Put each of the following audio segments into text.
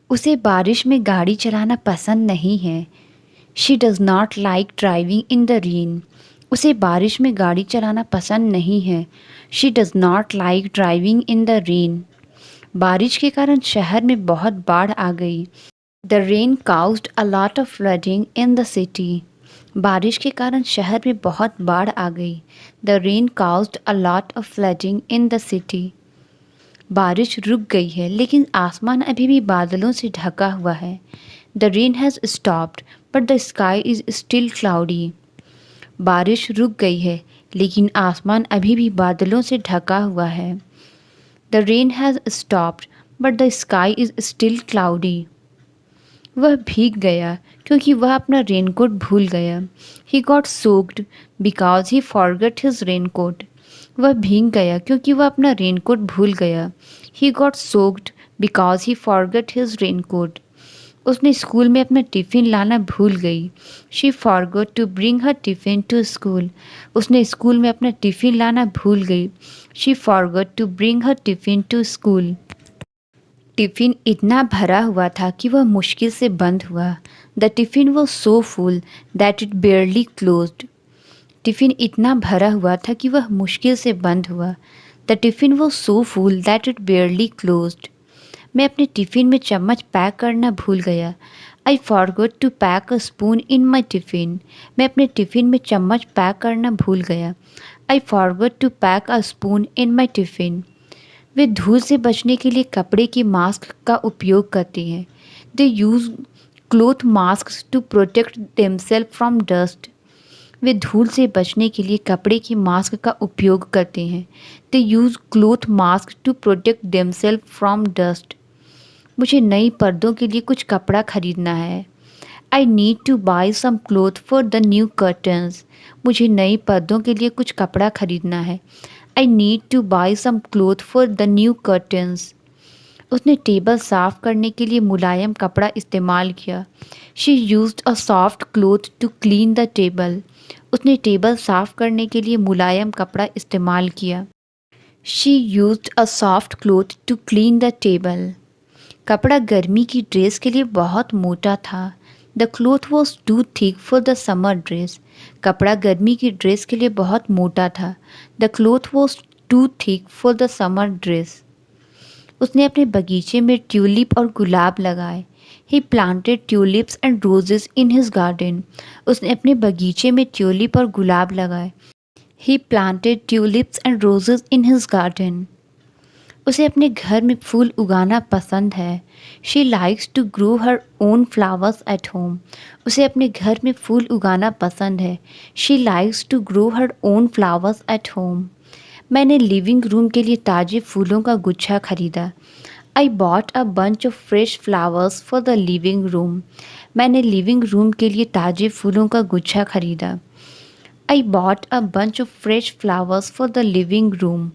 उसे बारिश में गाड़ी चलाना पसंद नहीं है। She does not like driving in the rain. उसे बारिश में गाड़ी चलाना पसंद नहीं है। She does not like driving in the rain. बारिश के कारण शहर में बहुत बाढ़ आ गई। The rain caused a lot of flooding in the city. बारिश के कारण शहर में बहुत बाढ़ आ गई। The rain caused a lot of flooding in the city. बारिश रुक गई है लेकिन आसमान अभी भी बादलों से ढका हुआ है। The rain has stopped but the sky is still cloudy. बारिश रुक गई है लेकिन आसमान अभी भी बादलों से ढका हुआ है। The rain has stopped but the sky is still cloudy. वह भीग गया क्योंकि वह अपना रेनकोट भूल गया। He got soaked because he forgot his raincoat. वह भीग गया क्योंकि वह अपना रेनकोट भूल गया। He got soaked because he forgot his raincoat. उसने स्कूल में अपना टिफ़िन लाना भूल गई। She forgot to bring her tiffin to school. उसने स्कूल में अपना टिफ़िन लाना भूल गई। She forgot to bring her tiffin to school. Tiffin इतना भरा हुआ था कि वह मुश्किल से बंद हुआ। The tiffin was so full that it barely closed. Tiffin इतना भरा हुआ था कि वह मुश्किल से बंद हुआ। The tiffin was so full that it barely closed. मैं अपने टिफ़िन में चम्मच पैक करना भूल गया। I forgot to pack a spoon in my tiffin. मैं अपने टिफ़िन में चम्मच पैक करना भूल गया। I forgot to pack a spoon in my tiffin. वे धूल से बचने के लिए कपड़े की मास्क का उपयोग करते हैं। They use cloth mask to protect themselves from dust. वे धूल से बचने के लिए कपड़े की मास्क का उपयोग करते हैं। They use cloth mask to protect themselves from dust. मुझे नई पर्दों के लिए कुछ कपड़ा खरीदना है। I need to buy some cloth for the new curtains. मुझे नई पर्दों के लिए कुछ कपड़ा खरीदना है। I need to buy some cloth for the new curtains. उसने टेबल साफ़ करने के लिए मुलायम कपड़ा इस्तेमाल किया। She used a soft cloth to clean the table. उसने टेबल साफ़ करने के लिए मुलायम कपड़ा इस्तेमाल किया। She used a soft cloth to clean the table. कपड़ा गर्मी की ड्रेस के लिए बहुत मोटा था। The cloth was too thick for the summer dress. कपड़ा गर्मी की ड्रेस के लिए बहुत मोटा था। The cloth was too thick for the summer dress. उसने अपने बगीचे में ट्यूलिप और गुलाब लगाए। He planted tulips and roses in his garden. उसने अपने बगीचे में ट्यूलिप और गुलाब लगाए। He planted tulips and roses in his garden. उसे अपने घर में फूल उगाना पसंद है। She likes to grow her own flowers at home. उसे अपने घर में फूल उगाना पसंद है। She likes to grow her own flowers at home. मैंने लिविंग रूम के लिए ताज़े फूलों का गुच्छा खरीदा। I bought a bunch of fresh flowers for the living room. मैंने लिविंग रूम के लिए ताज़े फूलों का गुच्छा खरीदा। I bought a bunch of fresh flowers for the living room.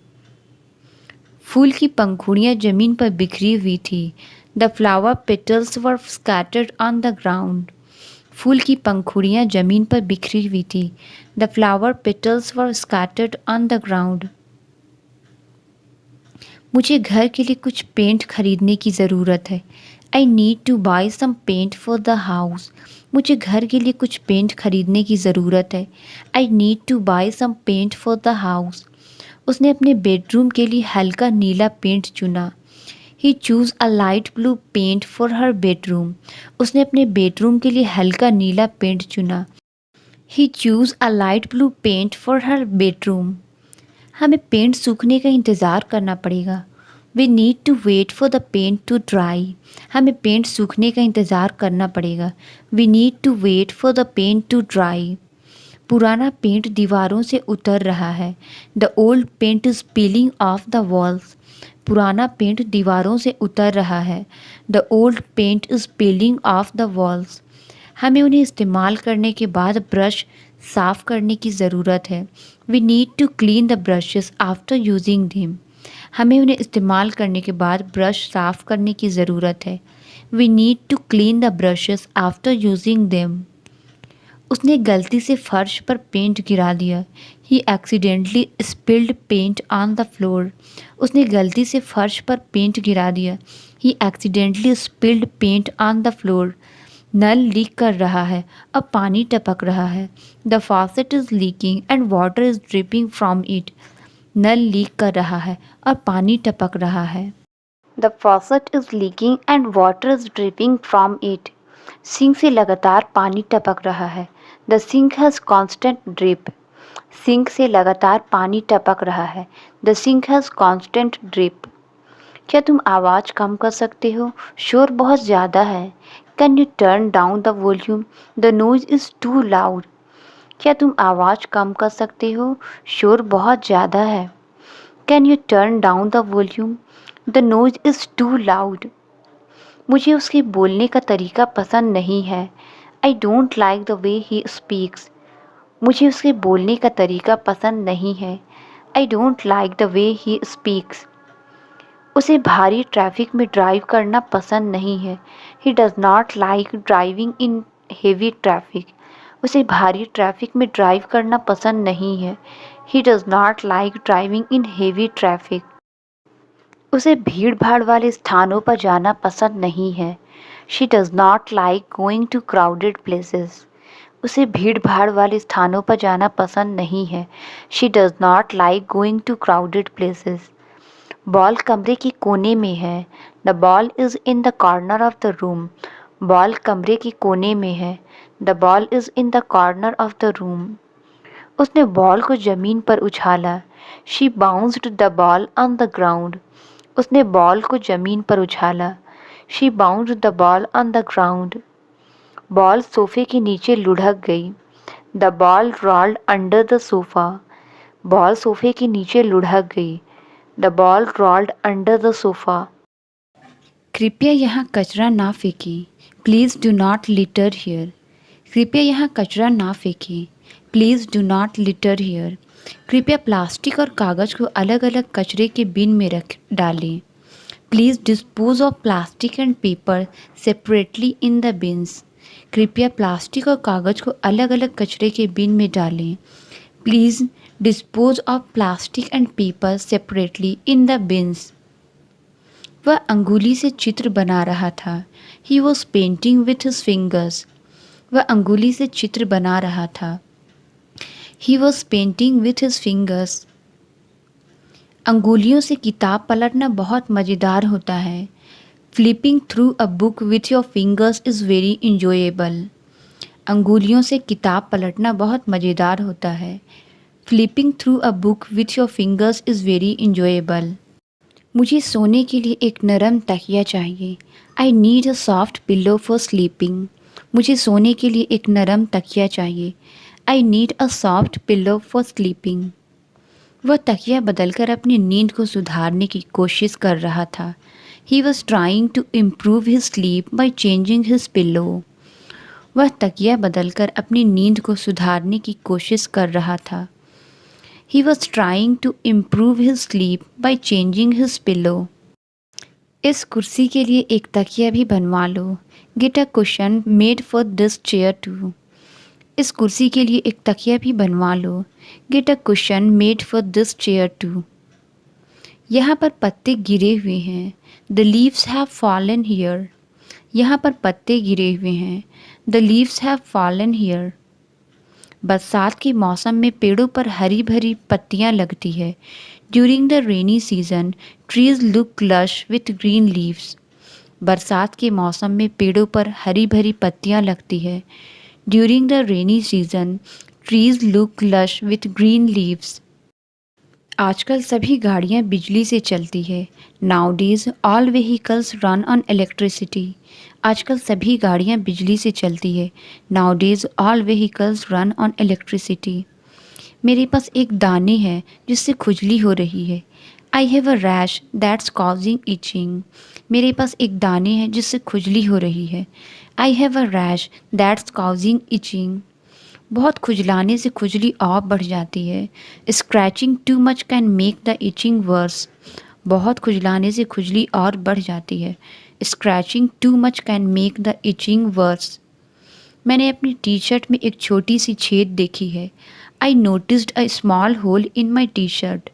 फूल की पंखुड़ियाँ ज़मीन पर बिखरी हुई थी। The flower petals were scattered on the ground. फूल की पंखुड़ियाँ ज़मीन पर बिखरी हुई थी। The flower petals were scattered on the ground. मुझे घर के लिए कुछ पेंट खरीदने की ज़रूरत है। I need to buy some paint for the house. मुझे घर के लिए कुछ पेंट खरीदने की ज़रूरत है। I need to buy some paint for the house. उसने अपने बेडरूम के लिए हल्का नीला पेंट चुना। He choose a light blue paint for her bedroom. उसने अपने बेडरूम के लिए हल्का नीला पेंट चुना। He choose a light blue paint for her bedroom. हमें पेंट सूखने का इंतज़ार करना पड़ेगा। We need to wait for the paint to dry. हमें पेंट सूखने का इंतज़ार करना पड़ेगा। We need to wait for the paint to dry. पुराना पेंट दीवारों से उतर रहा है। The old paint is peeling off the walls. पुराना पेंट दीवारों से उतर रहा है। The old paint is peeling off the walls. हमें उन्हें इस्तेमाल करने के बाद ब्रश साफ़ करने की ज़रूरत है। We need to clean the brushes after using them. हमें उन्हें इस्तेमाल करने के बाद ब्रश साफ़ करने की ज़रूरत है। We need to clean the brushes after using them. उसने गलती से फर्श पर पेंट गिरा दिया। He accidentally spilled paint on the floor. उसने गलती से फर्श पर पेंट गिरा दिया। He accidentally spilled paint on the floor. नल लीक कर रहा है, अब पानी टपक रहा है। The faucet is leaking and water is dripping from it. नल लीक कर रहा है और पानी टपक रहा है। The faucet is leaking and water is dripping from it. Sink से लगातार पानी टपक रहा है। The sink has constant drip. Sink से लगातार पानी टपक रहा है। The sink has constant drip. क्या तुम आवाज़ कम कर सकते हो? शोर बहुत ज़्यादा है। Can you turn down the volume? The noise is too loud. क्या तुम आवाज़ कम कर सकते हो? शोर बहुत ज़्यादा है। Can you turn down the volume? The noise is too loud. मुझे उसके बोलने का तरीका पसंद नहीं है। I don't like the way he speaks. मुझे उसके बोलने का तरीका पसंद नहीं है। I don't like the way he speaks. उसे भारी ट्रैफिक में ड्राइव करना पसंद नहीं है। He does not like driving in heavy traffic. उसे भारी ट्रैफिक में ड्राइव करना पसंद नहीं है। He does not like driving in heavy traffic. उसे भीड़ भाड़ वाले स्थानों पर जाना पसंद नहीं है। She does not like going to crowded places. उसे भीड़ भाड़ वाले स्थानों पर जाना पसंद नहीं है। She does not like going to crowded places. Ball कमरे के कोने में है। The ball is in the corner of the room. Ball कमरे के कोने में है। The ball is in the corner of the room. उसने बॉल को ज़मीन पर उछाला। She bounced the ball on the ground. उसने बॉल को ज़मीन पर उछाला। She bounced the ball on the ground. Ball सोफे के नीचे लुढ़क गई। The ball rolled under the sofa. Ball सोफे के नीचे लुढ़क गई। The ball rolled under the sofa. कृपया यहाँ कचरा ना फेंकें। Please do not litter here. कृपया यहाँ कचरा ना फेंकें। Please do not litter here. कृपया प्लास्टिक और कागज़ को अलग अलग कचरे के बिन में रख डालें। Please dispose of plastic and paper separately in the beans. कृपया प्लास्टिक और कागज़ को अलग अलग कचरे के बिन में डालें। Please dispose of plastic and paper separately in the beans. वह अंगुली से चित्र बना रहा था। He was painting with his fingers. वह अंगुली से चित्र बना रहा था। He was painting with his fingers. अंगुलियों से किताब पलटना बहुत मज़ेदार होता है। Flipping through a book with your fingers is very enjoyable. अंगुलियों से किताब पलटना बहुत मज़ेदार होता है। Flipping through a book with your fingers is very enjoyable. मुझे सोने के लिए एक नरम तकिया चाहिए। I need a soft pillow for sleeping. मुझे सोने के लिए एक नरम तकिया चाहिए। I need a soft pillow for sleeping. वह तकिया बदलकर अपनी नींद को सुधारने की कोशिश कर रहा था। He was trying to improve his sleep by changing his pillow. वह तकिया बदलकर अपनी नींद को सुधारने की कोशिश कर रहा था। He was trying to improve his sleep by changing his pillow. इस कुर्सी के लिए एक तकिया भी बनवा लो। Get a cushion made for this chair too. इस कुर्सी के लिए एक तकिया भी बनवा लो। Get a cushion made for this chair too. यहाँ पर पत्ते गिरे हुए हैं। The leaves have fallen here. यहाँ पर पत्ते गिरे हुए हैं। The leaves have fallen here. बरसात के मौसम में पेड़ों पर हरी भरी पत्तियाँ लगती है। During the rainy season trees look lush with green leaves. बरसात के मौसम में पेड़ों पर हरी भरी पत्तियाँ लगती है। During the rainy season trees look lush with green leaves. आजकल सभी गाड़ियाँ बिजली से चलती है। Nowadays all vehicles run on electricity. आजकल सभी गाड़ियाँ बिजली से चलती है। Nowadays all vehicles run on electricity. मेरे पास एक दाने है जिससे खुजली हो रही है। I have a rash that's causing itching. मेरे पास एक दाने हैं जिससे खुजली हो रही है। I have a rash that's causing itching. बहुत खुजलाने से खुजली और बढ़ जाती है। Scratching too much can make the itching worse. बहुत खुजलाने से खुजली और बढ़ जाती है। Scratching too much can make the itching worse. मैंने अपनी टी शर्ट में एक छोटी सी छेद देखी है। I noticed a small hole in my T shirt.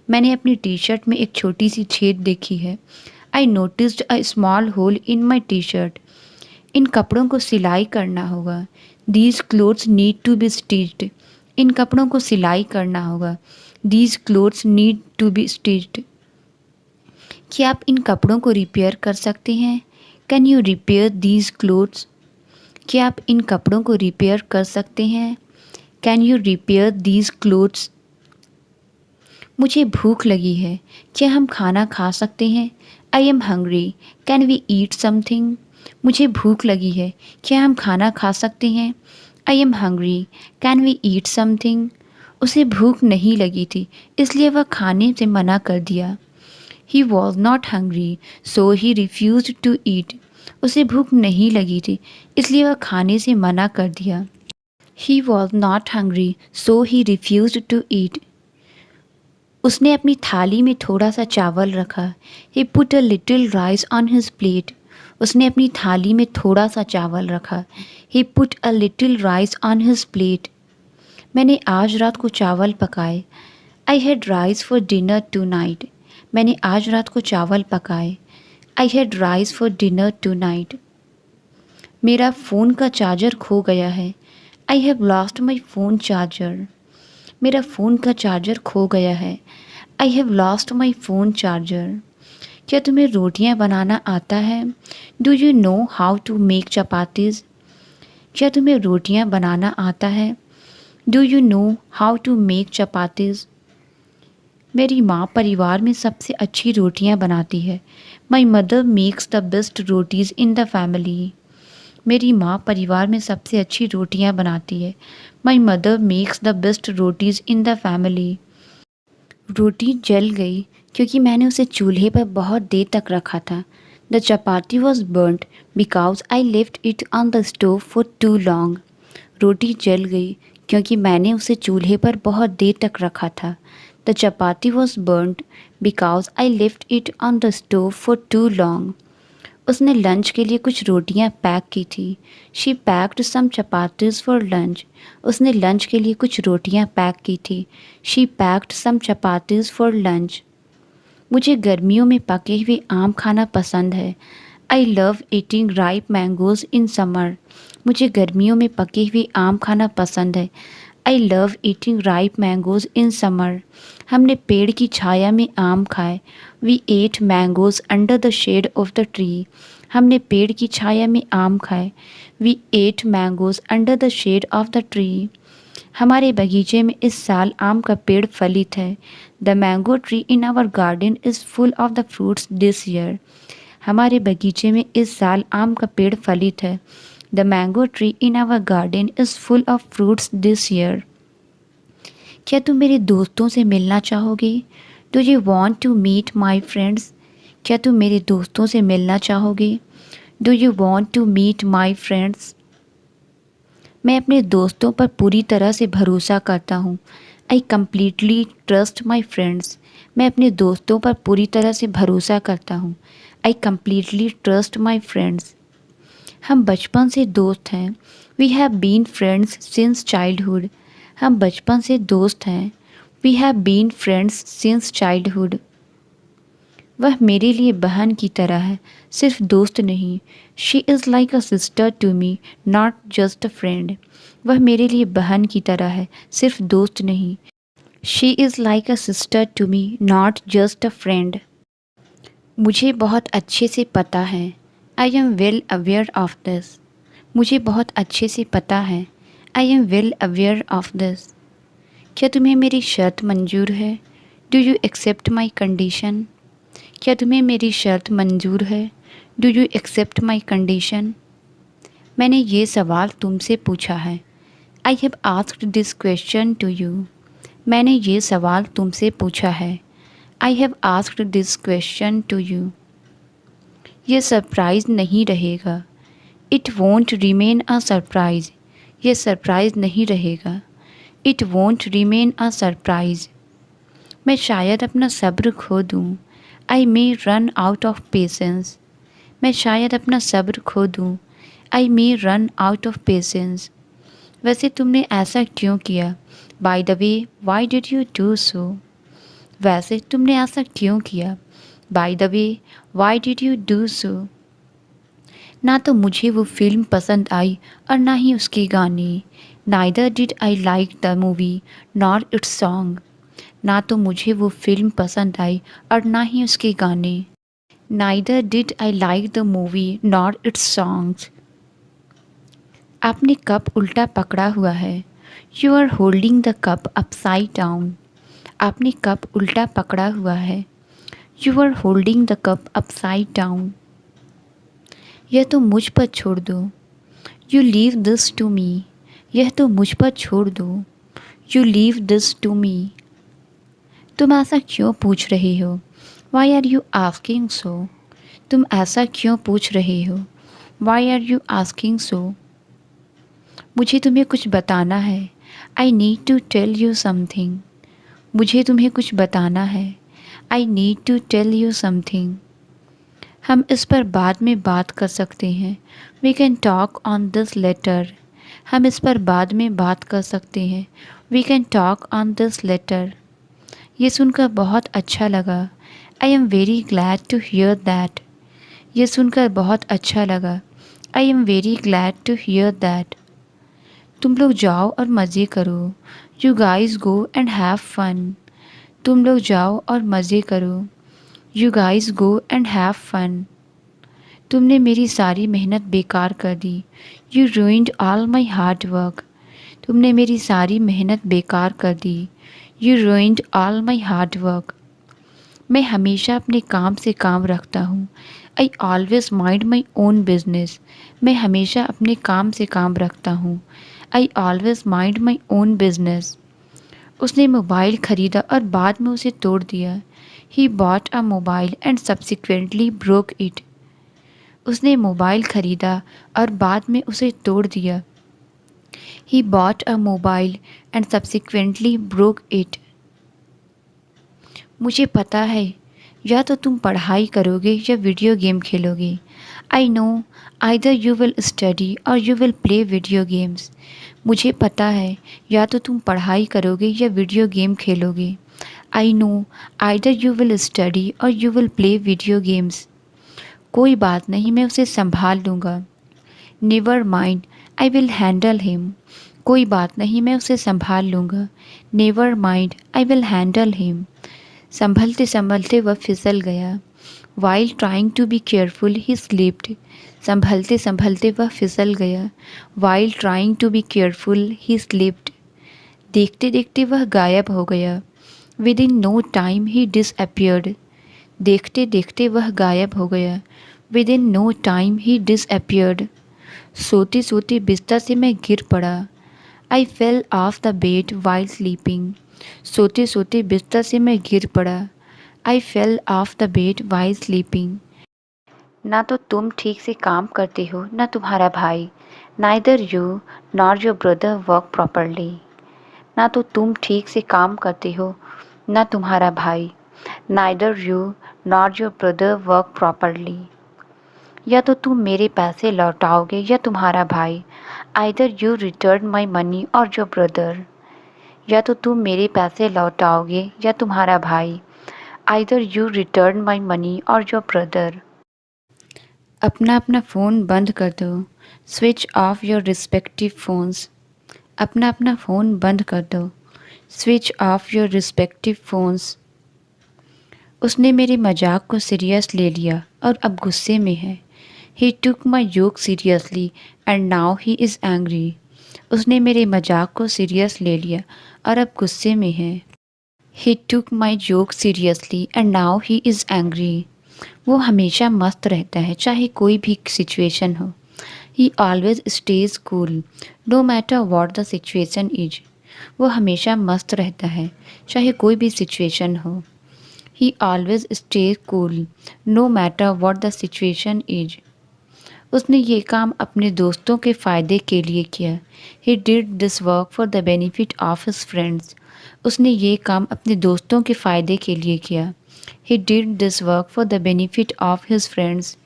मैंने अपनी टी शर्ट में एक छोटी सी छेद देखी है। I noticed a small hole in my T shirt. इन कपड़ों को सिलाई करना होगा। These clothes need to be stitched. इन कपड़ों को सिलाई करना होगा। These clothes need to be stitched. क्या आप इन कपड़ों को रिपेयर कर सकते हैं? Can you repair these clothes? क्या आप इन कपड़ों को रिपेयर कर सकते हैं? Can you repair these clothes? मुझे भूख लगी है, क्या हम खाना खा सकते हैं? I am hungry, can we eat something? मुझे भूख लगी है, क्या हम खाना खा सकते हैं? I am hungry, can we eat something? उसे भूख नहीं लगी थी, इसलिए वह खाने से मना कर दिया। He was not hungry, so he refuse to eat. उसे भूख नहीं लगी थी, इसलिए वह खाने से मना कर दिया। He was not hungry, so he refuse to eat. उसने अपनी थाली में थोड़ा सा चावल रखा। He put a little rice on his plate. उसने अपनी थाली में थोड़ा सा चावल रखा। He put a little rice on his plate. मैंने आज रात को चावल पकाए। I had rice for dinner tonight. मैंने आज रात को चावल पकाए। I had rice for dinner to night. मेरा फ़ोन का चार्जर खो गया है। I have lost my phone charger. मेरा फ़ोन का चार्जर खो गया है। I have lost my phone charger. क्या तुम्हें रोटियां बनाना आता है? Do you know how to make chapatis? क्या तुम्हें रोटियां बनाना आता है? Do you know how to make chapatis? मेरी माँ परिवार में सबसे अच्छी रोटियां बनाती है। My mother makes the best rotis in the family. मेरी माँ परिवार में सबसे अच्छी रोटियां बनाती है। My mother makes the best rotis in the family. रोटी जल गई क्योंकि मैंने उसे चूल्हे पर बहुत देर तक रखा था। The chapati was burned because I left it on the stove for too long. रोटी जल गई क्योंकि मैंने उसे चूल्हे पर बहुत देर तक रखा था। The chapati was burned because I left it on the stove for too long. उसने लंच के लिए कुछ रोटियां पैक की थी। She packed some chapatis for lunch. उसने लंच के लिए कुछ रोटियां पैक की थी। She packed some chapatis for lunch. मुझे गर्मियों में पके हुए आम खाना पसंद है। I love eating ripe mangoes in summer. मुझे गर्मियों में पके हुए आम खाना पसंद है। I love eating ripe mangoes in summer. हमने पेड़ की छाया में आम खाए। We ate mangoes under the shade of the tree. हमने पेड़ की छाया में आम खाए। We ate mangoes under the shade of the tree. हमारे बगीचे में इस साल आम का पेड़ फलित है। The mango tree in our garden is full of the fruits this year. हमारे बगीचे में इस साल आम का पेड़ फलित है। The mango tree in our garden is full of fruits this year. क्या तुम मेरे दोस्तों से मिलना चाहोगे? Do you want to meet my friends? क्या तुम मेरे दोस्तों से मिलना चाहोगे? Do you want to meet my friends? मैं अपने दोस्तों पर पूरी तरह से भरोसा करता हूँ। I completely trust my friends. मैं अपने दोस्तों पर पूरी तरह से भरोसा करता हूँ। I completely trust my friends. हम बचपन से दोस्त हैं। We have been friends since childhood. हम बचपन से दोस्त हैं। We have been friends since childhood. वह मेरे लिए बहन की तरह है, सिर्फ दोस्त नहीं। She is like a sister to me, not just a friend. वह मेरे लिए बहन की तरह है, सिर्फ दोस्त नहीं। She is like a sister to me, not just a friend. मुझे बहुत अच्छे से पता है। I am well aware of this. मुझे बहुत अच्छे से पता है। I am well aware of this. क्या तुम्हें मेरी शर्त मंजूर है? Do you accept my condition? क्या तुम्हें मेरी शर्त मंजूर है? Do you accept my condition? मैंने ये सवाल तुमसे पूछा है। I have asked this question to you. मैंने ये सवाल तुमसे पूछा है। I have asked this question to you. ये सरप्राइज़ नहीं रहेगा। It won't remain a surprise. ये सरप्राइज़ नहीं रहेगा। It won't remain a surprise. मैं शायद अपना सब्र खो दूँ। I may run out of patience. मैं शायद अपना सब्र खो दूँ। I may run out of patience. वैसे तुमने ऐसा क्यों किया? By the way, why did you do so? वैसे तुमने ऐसा क्यों किया? By the way, why did you do so? ना तो मुझे वो फिल्म पसंद आई और ना ही उसके गाने। Neither did I like the movie nor it's song. ना तो मुझे वो फिल्म पसंद आई और ना ही उसके गाने। Neither did I like the movie nor its songs. आपने कप उल्टा पकड़ा हुआ है। You are holding the cup upside down. आपने कप उल्टा पकड़ा हुआ है। You are holding the cup upside down. यह तो मुझ पर छोड़ दो। You leave this to me. यह तो मुझ पर छोड़ दो। You leave this to me. तुम ऐसा क्यों पूछ रहे हो? Why are you asking so? तुम ऐसा क्यों पूछ रहे हो? Why are you asking so? मुझे तुम्हें कुछ बताना है। I need to tell you something. मुझे तुम्हें कुछ बताना है। I need to tell you something. हम इस पर बाद में बात कर सकते हैं। We can talk on this later. हम इस पर बाद में बात कर सकते हैं। We can talk on this later. ये सुनकर बहुत अच्छा लगा। I am very glad to hear that. ये सुनकर बहुत अच्छा लगा। I am very glad to hear that. तुम लोग जाओ और मज़े करो। You guys go and have fun. तुम लोग जाओ और मज़े करो। You guys go and have fun. तुमने मेरी सारी मेहनत बेकार कर दी। You ruined all my hard work. तुमने मेरी सारी मेहनत बेकार कर दी। You ruined all my hard work. मैं हमेशा अपने काम से काम रखता हूँ। I always mind my own business. मैं हमेशा अपने काम से काम रखता हूँ। I always mind my own business. उसने मोबाइल ख़रीदा और बाद में उसे तोड़ दिया। He bought a mobile and subsequently broke it. उसने मोबाइल ख़रीदा और बाद में उसे तोड़ दिया। He bought a mobile and subsequently broke it. मुझे पता है, या तो तुम पढ़ाई करोगे या वीडियो गेम खेलोगे। I know either you will study और you will play video games. मुझे पता है, या तो तुम पढ़ाई करोगे या वीडियो गेम खेलोगे। I know either you will study और you will play video games. कोई बात नहीं, मैं उसे संभाल लूँगा। Never mind, I will handle him. कोई बात नहीं, मैं उसे संभाल लूँगा। Never mind, I will handle him. संभलते संभलते वह फिसल गया। While trying to be careful he slipped. संभलते संभलते वह फिसल गया। While trying to be careful he slipped. देखते देखते वह गायब हो गया। Within no time he disappeared. देखते देखते वह गायब हो गया। Within no time he disappeared. सोते सोते बिस्तर से मैं गिर पड़ा। I fell off the bed while sleeping. सोते सोते बिस्तर से मैं गिर पड़ा। I fell off the bed while sleeping. ना तो तुम ठीक से काम करते हो ना तुम्हारा भाई। Neither you nor your brother work properly. ना तो तुम ठीक से काम करते हो ना तुम्हारा भाई। Neither you nor your brother work properly. या तो तुम मेरे पैसे लौटाओगे या तुम्हारा भाई। Either you return my money और योर ब्रदर। या तो तुम मेरे पैसे लौटाओगे या तुम्हारा भाई। Either you return my money और योर ब्रदर। अपना अपना फ़ोन बंद कर दो। Switch off your respective phones. अपना अपना फ़ोन बंद कर दो। Switch off your respective phones. उसने मेरे मजाक को सीरियस ले लिया और अब गुस्से में है। He took my joke seriously and now he is angry. उसने मेरे मजाक को सीरियस ले लिया और अब गुस्से में है। He took my joke seriously and now he is angry. वो हमेशा मस्त रहता है चाहे कोई भी सिचुएशन हो। He always stays cool no matter what the situation is. वो हमेशा मस्त रहता है चाहे कोई भी सिचुएशन हो। He always stays cool no matter what the situation is. उसने ये काम अपने दोस्तों के फ़ायदे के लिए किया। He did this work for the benefit of his friends. उसने ये काम अपने दोस्तों के फ़ायदे के लिए किया। He did this work for the benefit of his friends.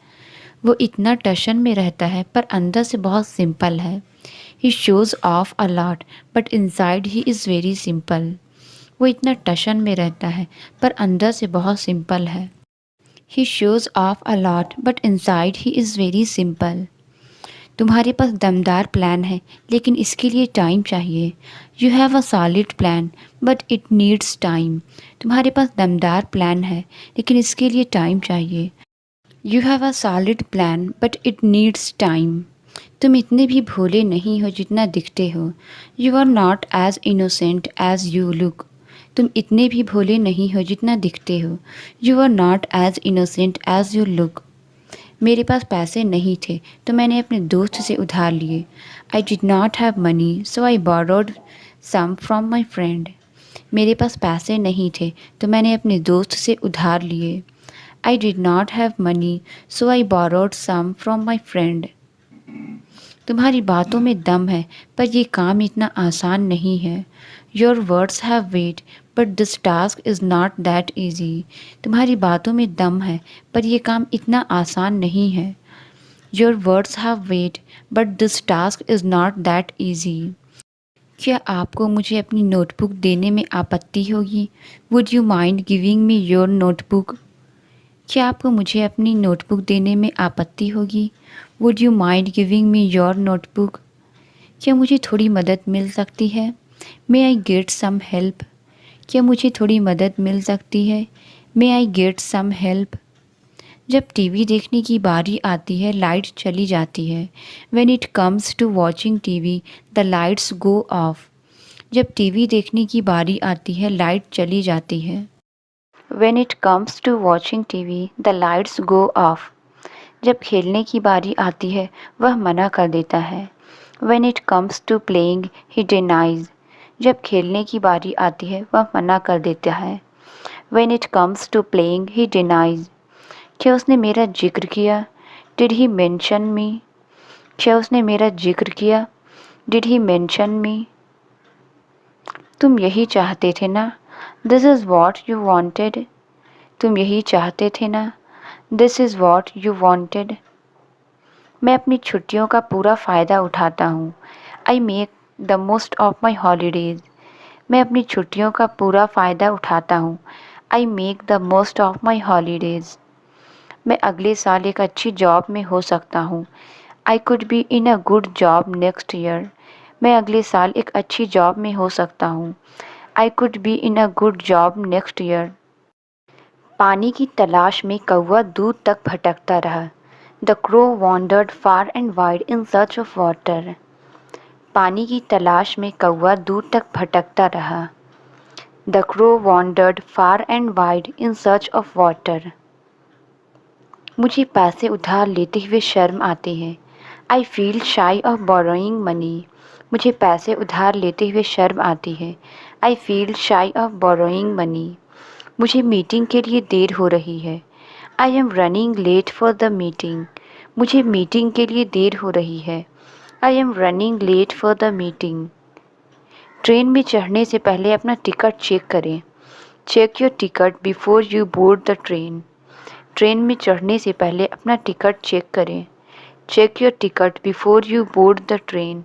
वो इतना टशन में रहता है पर अंदर से बहुत सिंपल है। He shows off a lot but inside he is very simple. वो इतना टशन में रहता है पर अंदर से बहुत सिंपल है। He shows off a lot but inside he is very simple. तुम्हारे पास दमदार प्लान है लेकिन इसके लिए टाइम चाहिए। You have a solid plan but it needs time. तुम्हारे पास दमदार प्लान है लेकिन इसके लिए टाइम चाहिए। You have a solid plan but it needs time. तुम इतने भी भोले नहीं हो जितना दिखते हो। You are not as innocent as you look. तुम इतने भी भोले नहीं हो जितना दिखते हो। You are not as innocent as you look. मेरे पास पैसे नहीं थे तो मैंने अपने दोस्त से उधार लिए। I did not have money so I borrowed some from my friend. मेरे पास पैसे नहीं थे तो मैंने अपने दोस्त से उधार लिए। I did not have money so I borrowed some from my friend. तुम्हारी बातों में दम है पर यह काम इतना आसान नहीं है। Your words have weight but this task is not that easy. तुम्हारी बातों में दम है पर यह काम इतना आसान नहीं है। Your words have weight but this task is not that easy. क्या आपको मुझे अपनी नोटबुक देने में आपत्ति होगी? Would you mind giving me your notebook? क्या आपको मुझे अपनी नोटबुक देने में आपत्ति होगी? Would you mind giving me your notebook? क्या मुझे थोड़ी मदद मिल सकती है? May I get some help? क्या मुझे थोड़ी मदद मिल सकती है? May I get some help? जब टीवी देखने की बारी आती है लाइट चली जाती है। When it comes to watching TV the lights go off. जब टीवी देखने की बारी आती है लाइट चली जाती है। When it comes to watching TV, the lights go off. जब खेलने की बारी आती है वह मना कर देता है। When it comes to playing, he denies. जब खेलने की बारी आती है वह मना कर देता है। When it comes to playing, he denies. क्या उसने मेरा जिक्र किया? Did he mention me? क्या उसने मेरा जिक्र किया? Did he mention me? तुम यही चाहते थे ना? This is what you wanted. तुम यही चाहते थे ना? This is what you wanted. मैं अपनी छुट्टियों का पूरा फ़ायदा उठाता हूँ। I make the most of my holidays. मैं अपनी छुट्टियों का पूरा फ़ायदा उठाता हूँ। I make the most of my holidays. मैं अगले साल एक अच्छी जॉब में हो सकता हूँ। I could be in a good job next year. मैं अगले साल एक अच्छी जॉब में हो सकता हूँ। I could be in a good job next year. पानी की तलाश में कौवा दूर तक भटकता रहा। The crow wandered far and wide in search of water. पानी की तलाश में कौवा दूर तक भटकता रहा। The crow wandered far and wide in search of water. मुझे पैसे उधार लेते हुए शर्म आती है। आई फील शाई ऑफ बोरोइंग मनी। मुझे पैसे उधार लेते हुए शर्म आती है। आई फील शाई ऑफ बोरोइंग मनी। मुझे मीटिंग के लिए देर हो रही है। I am running late for the meeting. मुझे मीटिंग के लिए देर हो रही है। I am running late for the meeting. Train में चढ़ने से पहले अपना टिकट चेक करें। Check your ticket before you board the train. Train में चढ़ने से पहले अपना टिकट चेक करें। Check your ticket before you board the train.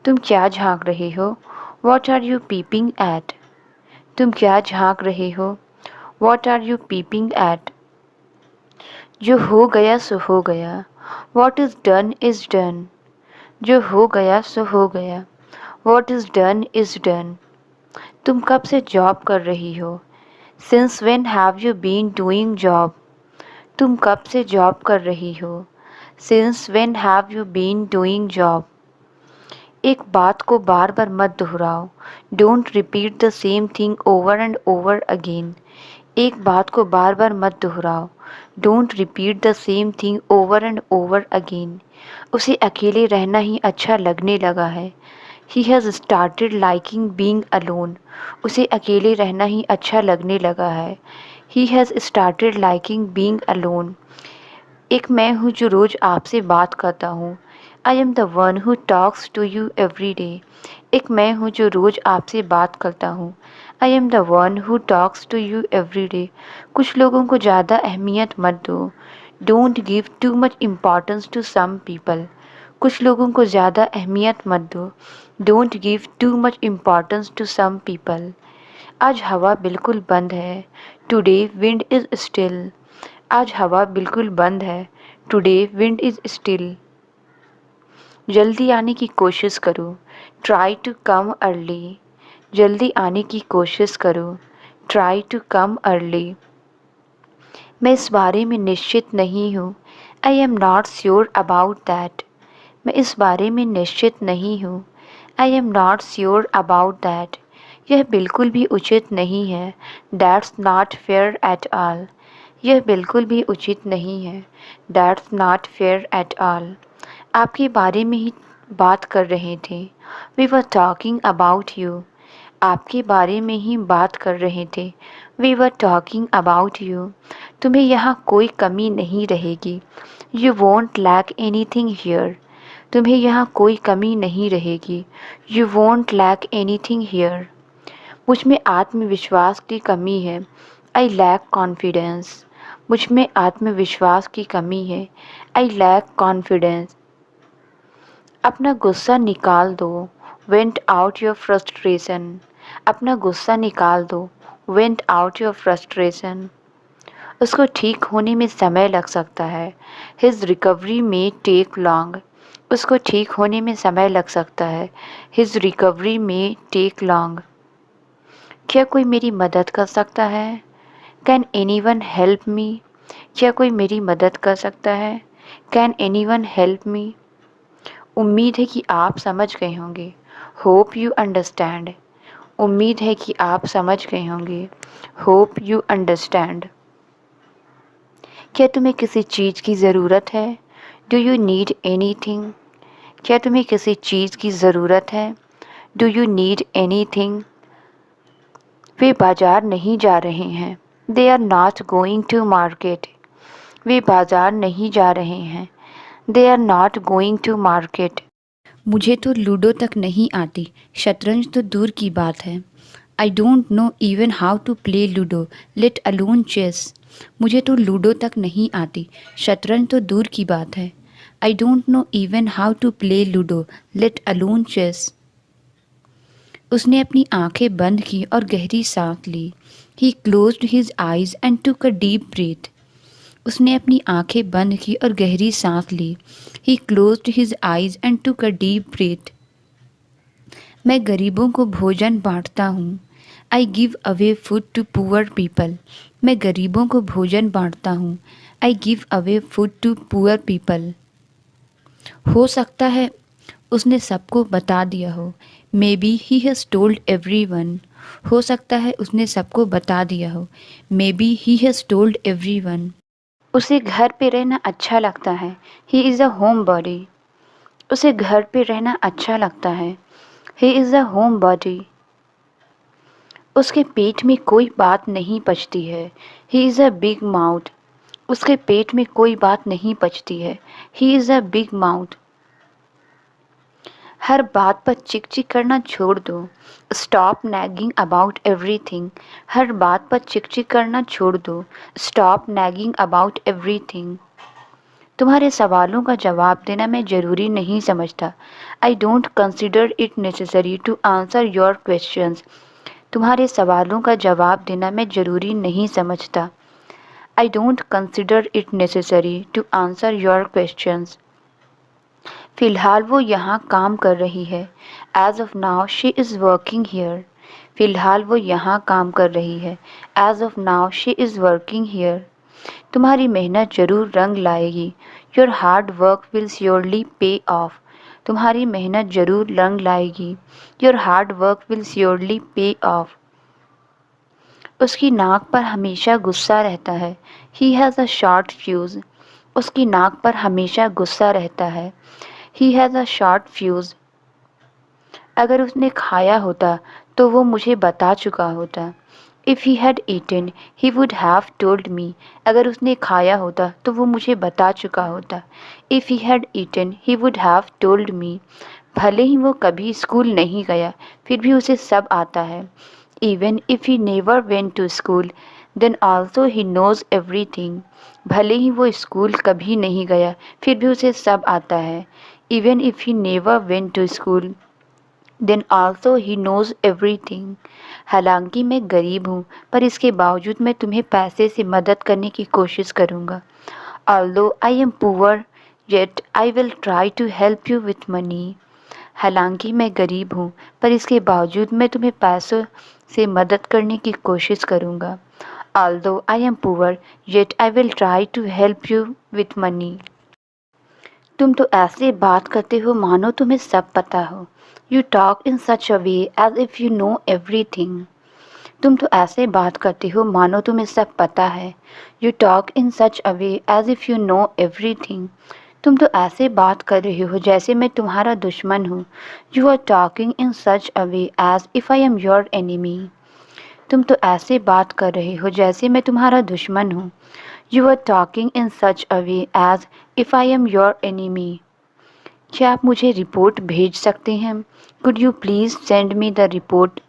तुम क्या झांक रहे हो? What are you peeping at? तुम क्या झांक रहे हो? What are you peeping at? जो हो गया सो हो गया। What is done is done. जो हो गया सो हो गया। What is done is done. तुम कब से जॉब कर रही हो? Since when have you been doing job. तुम कब से जॉब कर रही हो? Since when have you been doing job. एक बात को बार बार मत दोहराओ। Don't repeat the same thing over and over again. एक बात को बार बार मत दोहराओ। Don't repeat the same thing over and over again. उसे अकेले रहना ही अच्छा लगने लगा है। He has started liking being alone. उसे अकेले रहना ही अच्छा लगने लगा है। He has started liking being alone. एक मैं हूँ जो रोज़ आपसे बात करता हूँ। I am the one who talks to you every day. एक मैं हूँ जो रोज़ आपसे बात करता हूँ। I am the one who talks to you every day. कुछ लोगों को ज़्यादा अहमियत मत दो। Don't give too much importance to some people. कुछ लोगों को ज़्यादा अहमियत मत दो। Don't give too much importance to some people. आज हवा बिल्कुल बंद है। Today wind is still. आज हवा बिल्कुल बंद है। Today wind is still. जल्दी आने की कोशिश करो। Try to come early. जल्दी आने की कोशिश करो। Try to come early. मैं इस बारे में निश्चित नहीं हूँ। I am not sure about that. मैं इस बारे में निश्चित नहीं हूँ। I am not sure about that. यह बिल्कुल भी उचित नहीं है। That's not fair at all. यह बिल्कुल भी उचित नहीं है। That's not fair at all. आपके बारे में ही बात कर रहे थे। We were talking about you. आपके बारे में ही बात कर रहे थे। We were talking about you. तुम्हें यहाँ कोई कमी नहीं रहेगी। You won't lack anything here. तुम्हें यहाँ कोई कमी नहीं रहेगी। You won't lack anything here. मुझ में आत्मविश्वास की कमी है। I lack confidence. मुझ में आत्मविश्वास की कमी है। I lack confidence. अपना गुस्सा निकाल दो। Vent out your frustration. अपना गुस्सा निकाल दो। Vent out your frustration. उसको ठीक होने में समय लग सकता है। हिज रिकवरी में टेक लॉन्ग। उसको ठीक होने में समय लग सकता है। हिज रिकवरी में टेक लॉन्ग। क्या कोई मेरी मदद कर सकता है? Can any one help me? क्या कोई मेरी मदद कर सकता है? Can any one help me? उम्मीद है कि आप समझ गए होंगे। Hope you understand. उम्मीद है कि आप समझ गए होंगे। Hope you understand. क्या तुम्हें किसी चीज़ की ज़रूरत है? Do you need anything? क्या तुम्हें किसी चीज़ की ज़रूरत है? Do you need anything? वे बाज़ार नहीं जा रहे हैं। They are not going to market. वे बाज़ार नहीं जा रहे हैं। They are not going to market. मुझे तो लूडो तक नहीं आती। शतरंज तो दूर की बात है। I don't know even how to play ludo, let alone chess. मुझे तो लूडो तक नहीं आती। शतरंज तो दूर की बात है। I don't know even how to play ludo, let alone chess. उसने अपनी आंखें बंद की और गहरी सांस ली। He closed his eyes and took a deep breath. उसने अपनी आंखें बंद की और गहरी सांस ली। He closed his eyes and took a deep breath. मैं गरीबों को भोजन बांटता हूँ। I give away food to poor people. मैं गरीबों को भोजन बांटता हूँ। I give away food to poor people. हो सकता है उसने सबको बता दिया हो। Maybe he has told everyone. हो सकता है उसने सबको बता दिया हो। Maybe he has told everyone. उसे घर पे रहना अच्छा लगता है। He is a homebody. उसे घर पे रहना अच्छा लगता है। He is a homebody. उसके पेट में कोई बात नहीं पचती है। He is a big mouth. उसके पेट में कोई बात नहीं पचती है। He is a big mouth. हर बात पर चिक चिक करना छोड़ दो। Stop nagging about everything. हर बात पर चिक चिक करना छोड़ दो। Stop nagging about everything. तुम्हारे सवालों का जवाब देना मैं ज़रूरी नहीं समझता। I don't consider it necessary to answer your questions. तुम्हारे सवालों का जवाब देना मैं ज़रूरी नहीं समझता। I don't consider it necessary to answer your questions. फ़िलहाल वो यहाँ काम कर रही है। As of now she is working here. फ़िलहाल वो यहाँ काम कर रही है। As of now she is working here. तुम्हारी मेहनत जरूर रंग लाएगी। Your hard work will surely pay off. तुम्हारी मेहनत जरूर रंग लाएगी। Your hard work will surely pay off. उसकी नाक पर हमेशा गुस्सा रहता है। He has a short fuse. उसकी नाक पर हमेशा गुस्सा रहता है। He has a short fuse. अगर उसने खाया होता तो वो मुझे बता चुका होता। If he had eaten he would have told me. अगर उसने खाया होता तो वो मुझे बता चुका होता। If he had eaten he would have told me. भले ही वो कभी स्कूल नहीं गया फिर भी उसे सब आता है। Even if he never went to school then also he knows everything. भले ही वो स्कूल कभी नहीं गया फिर भी उसे सब आता है। Even if he never went to school then also he knows everything. हालांकि मैं गरीब हूँ पर इसके बावजूद मैं तुम्हें पैसे से मदद करने की कोशिश करूँगा। Although I am poor yet I will try to help you with money. हालांकि मैं गरीब हूँ पर इसके बावजूद मैं तुम्हें पैसों से मदद करने की कोशिश करूँगा। Although I am poor yet I will try to help you with money. तुम तो ऐसे बात करते हो मानो तुम्हें सब पता हो। You talk in such a way as if you know everything. तुम तो ऐसे बात करते हो मानो तुम्हें सब पता है। You talk in such a way as if you know everything. तुम तो ऐसे बात कर रहे हो जैसे मैं तुम्हारा दुश्मन हूँ। You are talking in such a way as if I am your enemy. तुम तो ऐसे बात कर रहे हो जैसे मैं तुम्हारा दुश्मन हूँ। You are talking in such a way as if I am your enemy. क्या आप मुझे रिपोर्ट भेज सकते हैं? Could you please send me the report.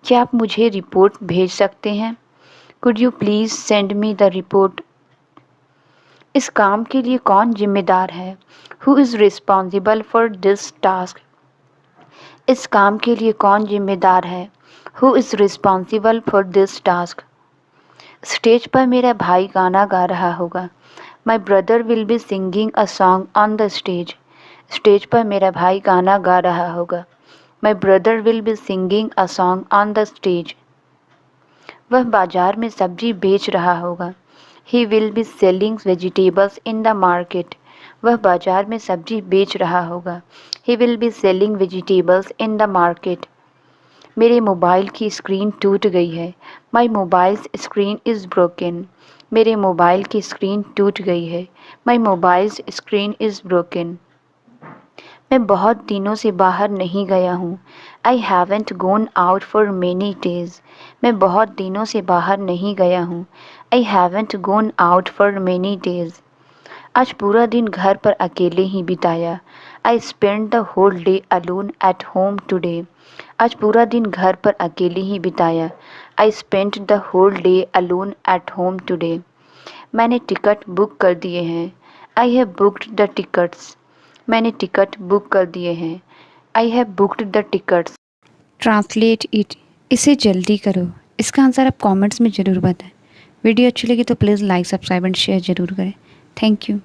क्या आप मुझे रिपोर्ट भेज सकते हैं? Could you please send me the report. इस काम के लिए कौन जिम्मेदार है? Who is responsible for this task. इस काम के लिए कौन जिम्मेदार है? Who is responsible for this task. Stage पर मेरा भाई गाना गा रहा होगा। My brother will be singing a song on the stage. Stage पर मेरा भाई गाना गा रहा होगा। My brother will be singing a song on the stage. वह बाजार में सब्जी बेच रहा होगा। He will be selling vegetables in the market. वह बाजार में सब्जी बेच रहा होगा। He will be selling vegetables in the market. मेरे मोबाइल की स्क्रीन टूट गई है। My mobile's screen is broken. मेरे मोबाइल की स्क्रीन टूट गई है। My mobile's screen is broken. मैं बहुत दिनों से बाहर नहीं गया हूँ। I haven't gone out for many days. मैं बहुत दिनों से बाहर नहीं गया हूँ। I haven't gone out for many days. आज पूरा दिन घर पर अकेले ही बिताया। I spend the whole day alone at home today. आज पूरा दिन घर पर अकेले ही बिताया। I spend the whole day alone at home today. मैंने टिकट बुक कर दिए हैं। I have booked the tickets. मैंने टिकट बुक कर दिए हैं। I have booked the tickets. Translate it. इसे जल्दी करो। इसका आंसर आप कमेंट्स में ज़रूर बताएं। वीडियो अच्छी लगी तो please like subscribe and share ज़रूर करें। Thank you.